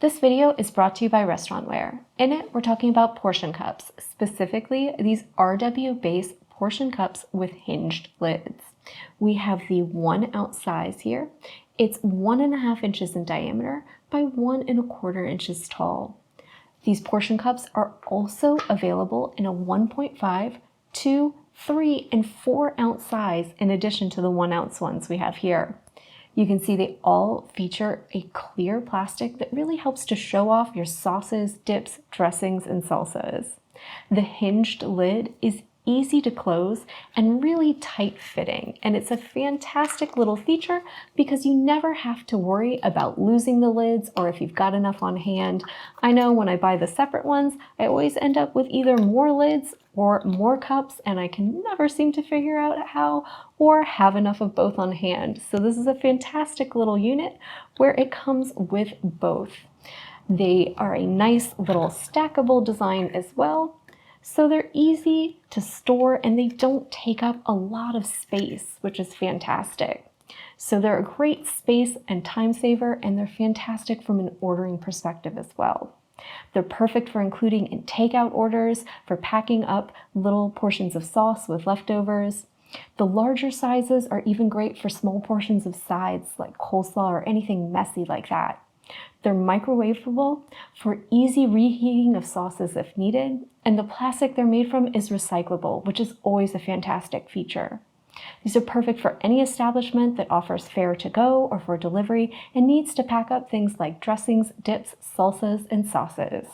This video is brought to you by Restaurantware. In it, we're talking about portion cups, specifically these RW-based portion cups with hinged lids. We have the 1 ounce size here. It's 1.5 inches in diameter by 1.25 inches tall. These portion cups are also available in a 1.5, 2, 3, and 4 ounce size in addition to the 1 ounce ones we have here. You can see they all feature a clear plastic that really helps to show off your sauces, dips, dressings, and salsas. The hinged lid is easy to close and really tight fitting, and it's a fantastic little feature because you never have to worry about losing the lids or if you've got enough on hand. I know when I buy the separate ones, I always end up with either more lids or more cups, and I can never seem to figure out how or have enough of both on hand. So this is a fantastic little unit where it comes with both. They are a nice little stackable design as well. So they're easy to store and they don't take up a lot of space, which is fantastic. So they're a great space and time saver, and they're fantastic from an ordering perspective as well. They're perfect for including in takeout orders, for packing up little portions of sauce with leftovers. The larger sizes are even great for small portions of sides like coleslaw or anything messy like that. They're microwavable for easy reheating of sauces if needed, and the plastic they're made from is recyclable, which is always a fantastic feature. These are perfect for any establishment that offers fare to go or for delivery and needs to pack up things like dressings, dips, salsas, and sauces.